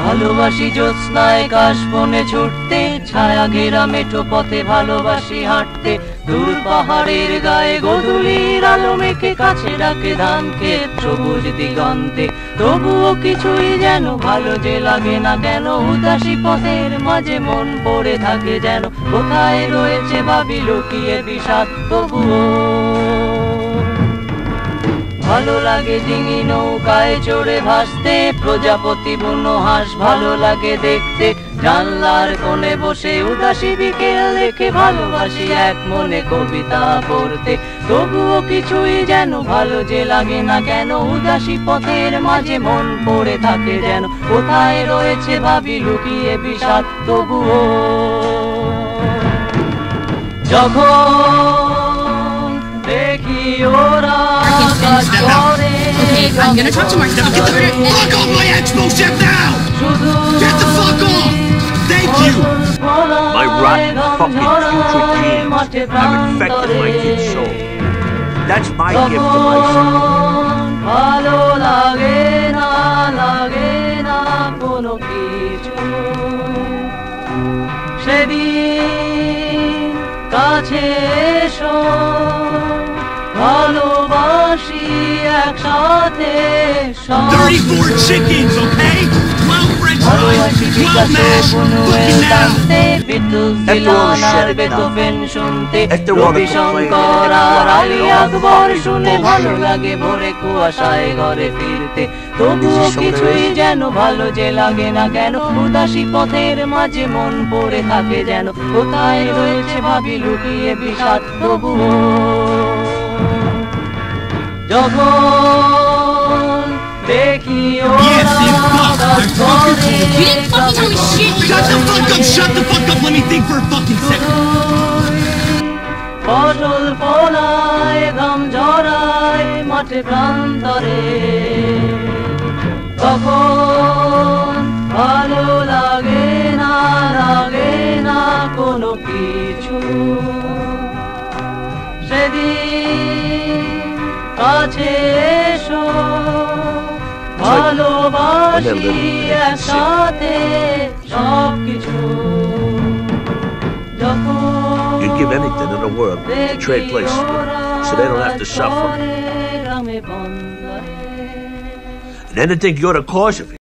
ভালোবাসি জ্যোৎস্নায় কাশবনে ছুটতে, ছায়া ঘেরা মেঠো পথে ভালোবাসি হাঁটতে। দূর পাহাড়ের গায়ে গোধূলির আলো মেখে কাছে ডাকে ধান ক্ষেত সবুজ দিগন্তে। তবুও কিছুই যেন ভালো যে লাগে না কেন, উদাসী পথের মাঝে মন পড়ে থাকে যেন। কোথায় রয়েছে ভাবি লুকিয়ে বিষাদ, তবুও ভালো লাগে ডিঙি নৌকায় চড়ে ভাসতে। প্রজাপতি বুনো হাঁস ভালো লাগে দেখতে। জানলার কোণে বসে উদাসী বিকেল দেখে ভালোবাসি এক মনে কবিতা পড়তে। তবুও কিছুই যেন ভালো যে লাগে না কেন, উদাসী পথের মাঝে মন পড়ে থাকে যেন। কোথায় রয়েছে ভাবি লুকিয়ে বিষাদ, তবুও যখন দেখি ওরা Okay, I'm gonna talk to Mark. Now get the fuck off my expo ship now! Get the fuck off! Thank you! My rotten fucking putrid genes have infected my kid's soul. That's my gift to myself. ভালো লাগে না কোনো কিছু, সেদিন কাছে এসো ভালোবাসি একসাথে। 34 chickens, okay? 12 french fries, 12 mash, fucking now! Ravishankar আর আলী আকবর শুনে ভালো লাগে ভোরে কুয়াশায় ঘরে ফিরতে। তবুও কিছুই যেন ভালো যে লাগে না কেন, উদাসী পথের মাঝে মন পড়ে থাকে যেন। কোথায় রয়েছে ভাবি লুকিয়ে বিষাদ, তবুও যখন দেখি Yes, they fuck! They're fucking cool! You didn't fucking tell me shit! Shut the fuck up! Shut the fuck up! Let me think for a fucking second! ফসল ফলায় ঘাম ঝরায় মাঠে প্রান্তরে, তখন ভালো লাগে না কোনো কিছু, সেদিন কাছে এসো ভালোবাসি একসাথে সবকিছু। You'd give anything in the world to trade places with them, so they don't have to suffer. And anything you're the cause of it.